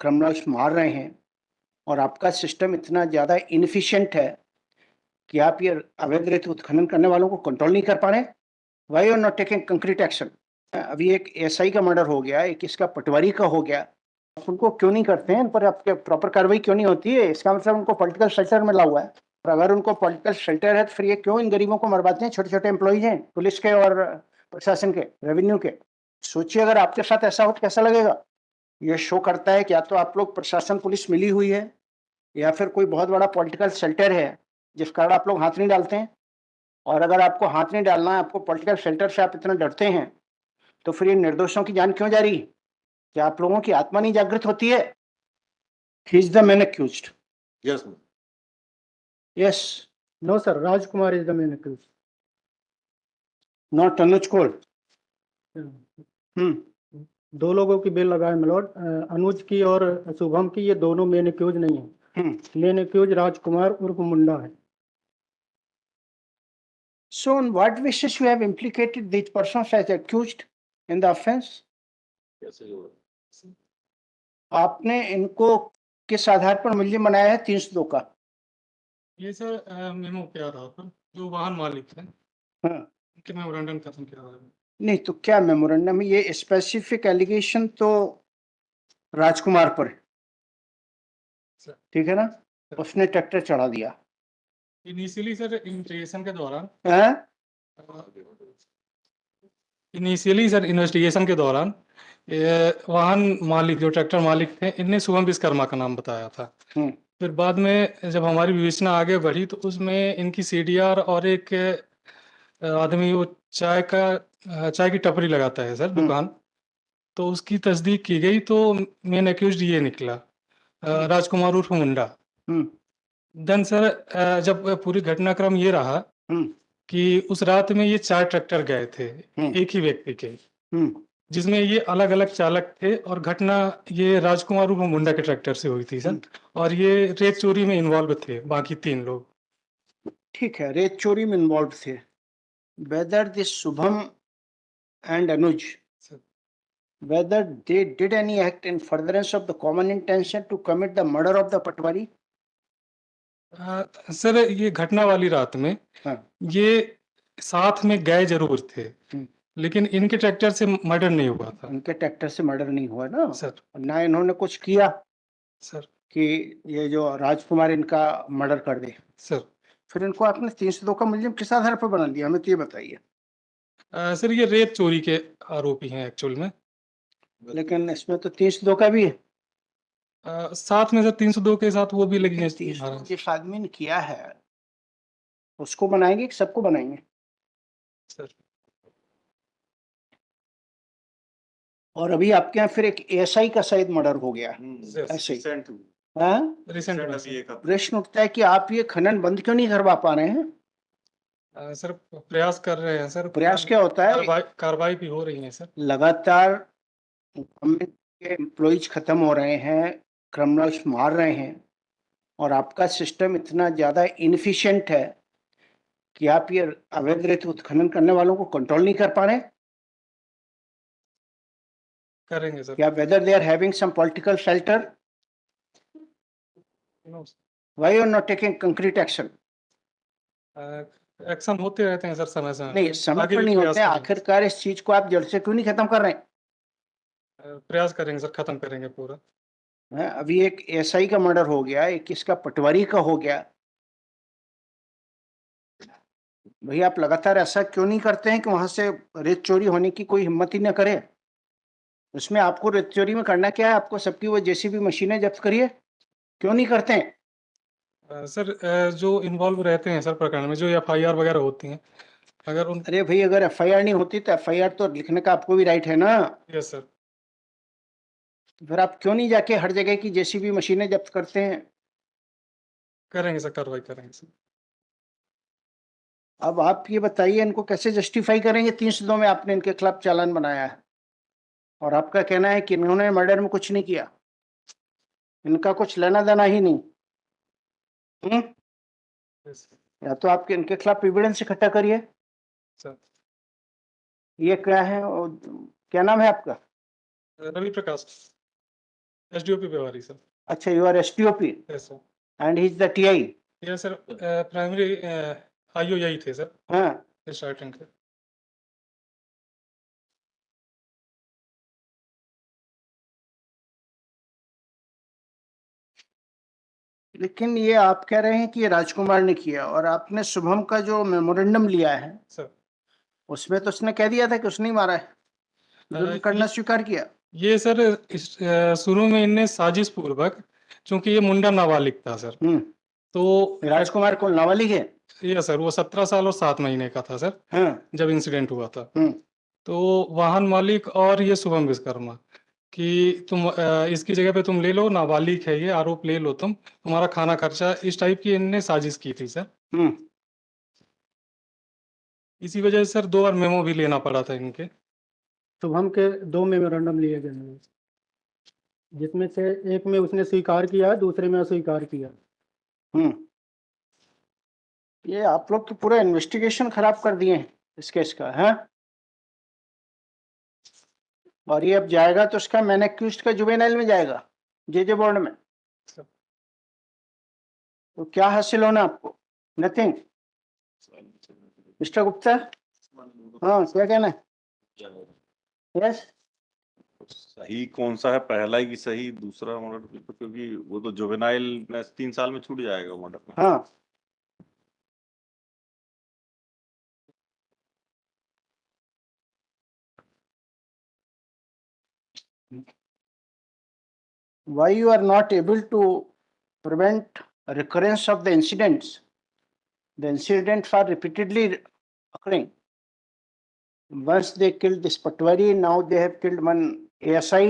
Criminals मार रहे हैं और आपका सिस्टम इतना ज़्यादा इनएफिशिएंट है कि आप ये अवैध रेत उत्खनन करने वालों को कंट्रोल नहीं कर पा रहे? Why you are not taking concrete action? अभी एक एसआई का मर्डर हो गया, एक इसका पटवारी का हो गया, आप उनको क्यों नहीं करते हैं? इन पर आपके प्रॉपर कार्रवाई क्यों नहीं होती है? इसका मतलब उनको पॉलिटिकल शेल्टर मिला हुआ है, और अगर उनको पॉलिटिकल शेल्टर है तो फिर ये क्यों इन गरीबों को मरवाते हैं? छोटे-छोटे एम्प्लॉइज़ हैं पुलिस के और प्रशासन के, रेवेन्यू के। सोचिए अगर आपके साथ ऐसा हो तो कैसा लगेगा? ये शो करता है कि या तो आप लोग प्रशासन पुलिस मिली हुई है या फिर कोई बहुत बड़ा पॉलिटिकल शेल्टर है जिस कारण आप लोग हाथ नहीं डालते हैं। और अगर आपको हाथ नहीं डालना है, आपको पॉलिटिकल शेल्टर से आप इतना डरते हैं, तो फिर ये निर्दोषों की जान क्यों जा रही? क्या आप लोगों की आत्मा नहीं जागृत होती है? He is the main accused. Yes, ma'am. Yes, No, sir. Rajkumar is the main accused. Not Anuj Kol. दो लोगों की बेल लगाए मिलोड, अनुज की और शुभम की, ये दोनों मेन एक्यूज नहीं है। मेन एक्यूज राजकुमार उर्फ मुंडा है। So on what basis you have implicated these persons as accused in the offense? Yes, sir. आपने इनको किस आधार पर मुलजिम बनाया है 302 का? ये सर मेमो क्या रहा था, जो वाहन मालिक है हाँ। उनके मेमोरेंडम खत्म किया हुआ है। नहीं तो क्या मेमोरेंडम, ये स्पेसिफिक एलिगेशन तो राजकुमार पर है, सर। ठीक है ना? उसने ट्रैक्टर चढ़ा दिया। इनिशियली सर इन्वेस्टिगेशन के दौरान हाँ? इनिशियली सर इन्वेस्टिगेशन के दौरान ये वाहन मालिक जो ट्रैक्टर मालिक थे, इनने शुभम विश्वकर्मा का नाम बताया था। फिर बाद में जब हमारी विवेचना आगे बढ़ी तो उसमें इनकी सीडीआर और एक आदमी वो चाय की टपरी लगाता है सर, दुकान, तो उसकी तस्दीक की गई तो मेन एक्यूज्ड ये निकला, राजकुमार उर्फ मुंडा। देन सर जब पूरी घटनाक्रम ये रहा कि उस रात में ये 4 ट्रैक्टर गए थे एक ही व्यक्ति के, जिसमें ये अलग अलग चालक थे, और घटना ये राजकुमार उर्फ मुंडा के ट्रैक्टर से हुई थी सर, और ये रेत चोरी में इन्वॉल्व थे बाकी 3 लोग। ठीक है, रेत चोरी में इन्वॉल्व थे। Whether this Shubham and Anuj, whether they did any act in furtherance of the common intention to commit the murder of the Patwari? Sir ये घटना वाली रात में ये साथ में गए जरूर थे, लेकिन इनके ट्रैक्टर से मर्डर नहीं हुआ था। इनके ट्रैक्टर से मर्डर नहीं हुआ ना सर? ना इन्होंने कुछ किया सर कि ये जो राजकुमार इनका मर्डर कर दे। सर फिर इनको आपने 302 का मुलजिम किस आधार पर बना दिया, हमें तो ये बताइए। सर ये रेत चोरी के आरोपी हैं एक्चुअल में, लेकिन इसमें तो 302 का भी है। साथ में सर 302 के साथ वो भी लगी है। जिस आदमी ने किया है उसको बनाएंगे कि सबको बनाएंगे? सर और अभी आपके यहाँ फिर एक एएसआई का शायद मर्डर हो गया ऐसे ही। हाँ? प्रश्न उठता है कि आप ये खनन बंद क्यों नहीं करवा पा रहे हैं? सर प्रयास कर रहे हैं सर। प्रयास क्या होता है? कार्रवाई भी हो रही है सर। लगातार गवर्नमेंट के एम्प्लॉइज खत्म हो रहे हैं, क्रिमिनल्स मार रहे हैं, और आपका सिस्टम इतना ज़्यादा इनएफिशिएंट है कि आप ये अवैध रेत उत्खनन करने वालों को कंट्रोल नहीं कर पा रहे? करेंगे सर। क्या whether they are having some political shelter? Why you are not taking concrete action? Action होते रहते हैं सर समय समय। नहीं, समय पर नहीं होते हैं। आखिरकार इस चीज को आप जड़ से क्यों नहीं खत्म कर रहे हैं? प्रयास करेंगे सर, खत्म करेंगे पूरा। अभी एक एसआई का मर्डर हो गया, एक इसका पटवारी का हो गया। भैया आप लगातार ऐसा क्यों नहीं करते हैं कि वहां से रेत चोरी होने की कोई हिम्मत ही न करे? उसमें आपको रेत चोरी में करना क्या है? आपको सबकी वो जेसीबी मशीनें जब्त करिए, क्यों नहीं करते हैं? सर जो इन्वॉल्व रहते हैं सर प्रकरण में, जो एफआईआर वगैरह होती हैं, अगर उन अरे भाई अगर एफआईआर नहीं होती तो एफआईआर तो लिखने का आपको भी राइट है ना? Yes sir. फिर आप क्यों नहीं जाके हर जगह की जेसीबी मशीनें जब्त करते हैं? करेंगे सर, कार्रवाई करेंगे सर। अब आप ये बताइए इनको कैसे जस्टिफाई करेंगे 302 में आपने इनके खिलाफ चालान बनाया है और आपका कहना है कि इन्होंने मर्डर में कुछ नहीं किया, इनका कुछ लेना देना ही नहीं। या तो आपके इनके खिलाफ एविडेंस इकट्ठा करिए सर। ये क्या है, क्या नाम है आपका? रवि प्रकाश। एसडीओपी प्रभारी सर। अच्छा, you are SDOP yes sir. And he is the TI. Yes sir, primary IO यही थे सर हाँ, स्टार्टिंग के। लेकिन ये आप कह रहे हैं कि ये राजकुमार ने किया, और आपने शुभम का जो मेमोरेंडम लिया है सर उसमें तो उसने कह दिया था कि उसने ही मारा है, जुर्म करना स्वीकार किया। ये सर शुरू में इनने साजिश पूर्वक, चूंकि ये मुंडा नाबालिग था सर, तो राजकुमार को नाबालिग है। ये सर वो 17 साल और 7 महीने का था सर हाँ, जब इंसिडेंट हुआ था। तो वाहन मालिक और ये शुभम विश्वकर्मा कि तुम इसकी जगह पे तुम ले लो, नाबालिग है ये, आरोप ले लो, तुम्हारा खाना खर्चा, इस टाइप की इनने साजिश की थी सर। इसी वजह से सर 2 बार मेमो भी लेना पड़ा था इनके। शुभम के 2 मेमोरेंडम लिए गए हैं, जिसमें से एक में उसने स्वीकार किया, दूसरे में अस्वीकार किया। ये आप लोग तो पूरा इन्वेस्टिगेशन खराब कर दिए हैं इस केस का, है? और ये अब जाएगा तो उसका मैन एक्यूज्ड का जुवेनाइल में जाएगा, जे बोर्ड में। तो क्या हासिल होना आपको? नथिंग। मिस्टर गुप्ता, हाँ, क्या कहना है? यस, सही कौन सा है, पहला ही सही, दूसरा मर्डर? क्योंकि वो तो जुवेनाइल 3 साल में छूट जाएगा मर्डर में। हाँ। Why you are not able to prevent recurrence of the incidents? The incidents are repeatedly occurring. Once they killed this Patwari, now they have killed one ASI.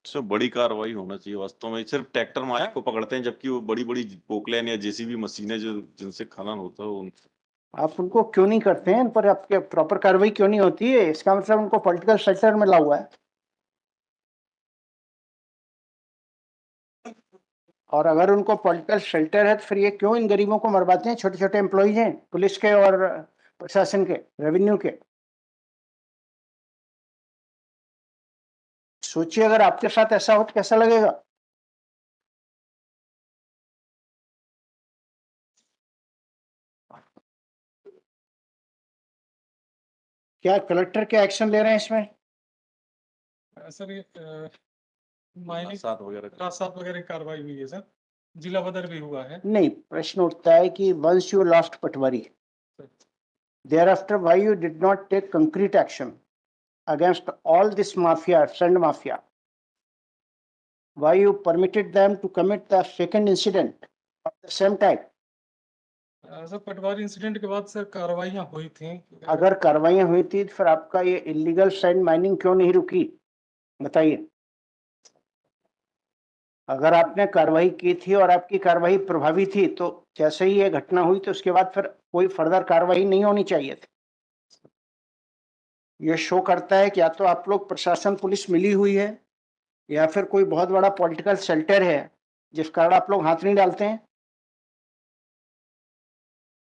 इससे बड़ी कार्रवाई होना चाहिए वास्तव में। सिर्फ ट्रैक्टर मालिक को पकड़ते हैं, जबकि वो बड़ी बड़ी पोकलैन या जेसीबी मशीनें जो जिनसे खनन होता है आप उनको क्यों नहीं करते हैं? पर आपके प्रॉपर कार्रवाई क्यों नहीं होती है? इसका मतलब उनको पॉलिटिकल शेल्टर में ला हुआ है। और अगर उनको पॉलिटिकल शेल्टर है तो फिर ये क्यों इन गरीबों को मरवाते हैं? छोटे छोटे एम्प्लॉइज हैं पुलिस के और प्रशासन के, रेवेन्यू के। सोचिए अगर आपके साथ ऐसा हो तो कैसा लगेगा? क्या कलेक्टर क्या एक्शन ले रहे हैं इसमें? सर ये माइनिंग साथ वगैरह राजसात वगैरह की कार्रवाई हुई है सर, जिला बदर भी हुआ है। नहीं, प्रश्न उठता है कि once you lost patwari, thereafter why you did not take concrete action against all this mafia, sand mafia? Why you permitted them to commit the second incident of the same type? Sir Patwari incident के बाद sir कार्रवाइयां हुई थी। अगर कार्रवाइयां हुई थी तो फिर आपका ये इलीगल सैंड माइनिंग क्यों नहीं रुकी? बताइए। अगर आपने कार्रवाई की थी और आपकी कार्रवाई प्रभावी थी तो जैसे ही ये घटना हुई तो उसके बाद फिर कोई फर्दर कार्रवाई नहीं होनी चाहिए थी। ये शो करता है कि या तो आप लोग प्रशासन पुलिस मिली हुई है या फिर कोई बहुत बड़ा पॉलिटिकल शेल्टर है जिस कारण आप लोग हाथ नहीं डालते हैं।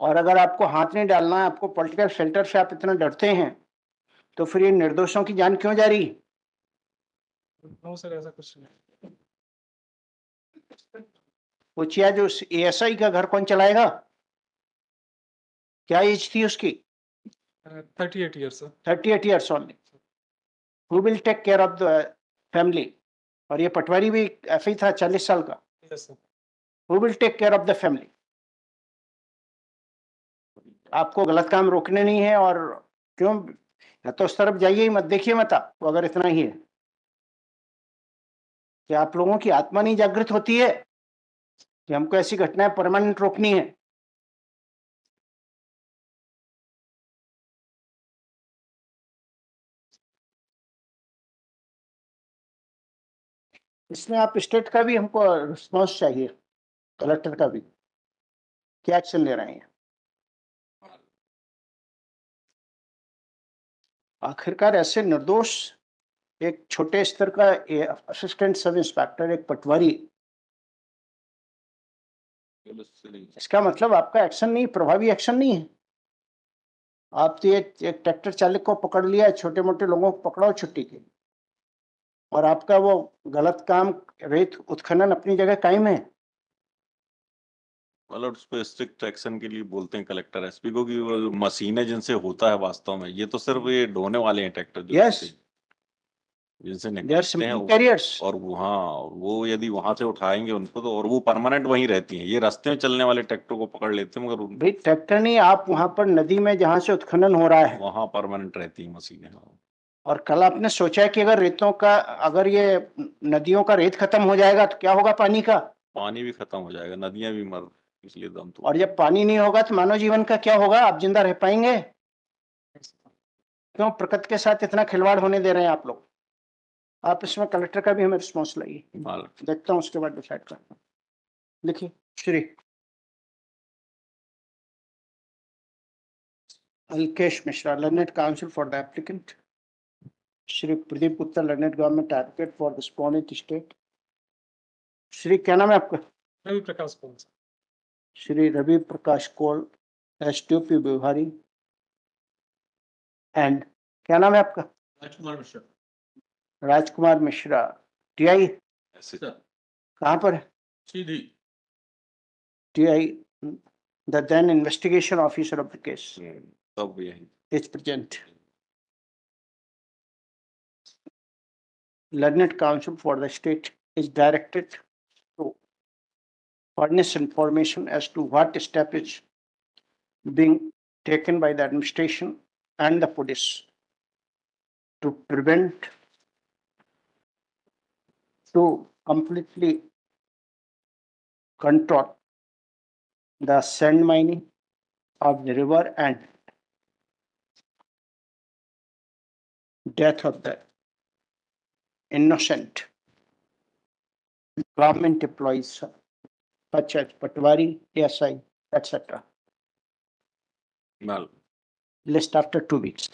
और अगर आपको हाथ नहीं डालना है, आपको पॉलिटिकल शेल्टर से आप इतना डरते हैं, तो फिर ये निर्दोषों की जान क्यों जा रही? नो सर, ऐसा कुछ नहीं। पूछिए जो एएसआई का घर कौन चलाएगा? क्या एज थी उसकी? 38 years sir. 38 years only. Who will take care of the family? और ये पटवारी भी ऐसे ही था 40 साल का। Yes sir. Who will take care of the family? आपको गलत काम रोकने नहीं है, और क्यों? या तो उस तरफ जाइए ही मत, देखिए मत आप, तो अगर इतना ही है कि आप लोगों की आत्मा नहीं जागृत होती है कि हमको ऐसी घटनाएं परमानेंट रोकनी है। इसमें आप स्टेट का भी हमको रिस्पॉन्स चाहिए, कलेक्टर का भी, क्या एक्शन ले रहे हैं। आखिरकार ऐसे निर्दोष एक छोटे स्तर का असिस्टेंट सब इंस्पेक्टर, एक पटवारी, इसका मतलब आपका एक्शन नहीं, प्रभावी एक्शन नहीं है। आप तो एक ट्रैक्टर चालक को पकड़ लिया, छोटे मोटे लोगों को पकड़ाओ छुट्टी के, और आपका वो गलत काम रेत उत्खनन अपनी जगह कायम है। मतलब उस पे स्ट्रिक्ट एक्शन के लिए बोलते हैं कलेक्टर एसपी को कि वो मशीनें जिनसे होता है वास्तव में, ये तो सिर्फ ये ढोने वाले हैं ट्रैक्टर जो Yes. जिनसे दे आर निकलते हैं सिंपल कैरियर्स। और वो यदि वहां से उठाएंगे उनको तो, और वो परमानेंट वहीं रहती हैं। ये रास्ते में चलने वाले ट्रैक्टर को पकड़ लेते हैं, मगर भाई ट्रैक्टर नहीं, आप वहां पर नदी में जहां से उत्खनन हो रहा है वहां परमानेंट रहती हैं मशीनें। और कल आपने सोचा है कि अगर ये नदियों का रेत खत्म हो जाएगा तो क्या होगा पानी का? पानी भी खत्म हो जाएगा, नदियां भी मर, इसलिए दम तो। और जब पानी नहीं होगा तो मानव जीवन का क्या होगा? आप जिंदा रह पाएंगे? क्यों प्रकृति के साथ इतना खिलवाड़ होने दे रहे हैं आप लोग? आप इसमें कलेक्टर का भी हमें रिस्पॉन्स लाइए, देखता हूँ उसके बाद डिसाइड करता हूँ। लिखिए। Shri Alkesh Mishra, Learned Counsel for the applicant. Shri Pradeep Gupta, Learned Government Advocate for the Sponit State. Shri क्या नाम है आपका? रवि प्रकाश कौल। श्री रवि प्रकाश कौल, एसटीओपी बिहारी। एंड क्या नाम है आपका? राजकुमार मिश्रा। राजकुमार मिश्रा, टीआई कहाँ पर है? सीधी TI, the then investigation officer of the case सब यही is present. Learned Counsel for the state is directed to furnish information as to what step is being taken by the administration and the police to completely control the sand mining of the river and death of the innocent government employees such as Patwari, ASI, etc. Mall List after 2 weeks.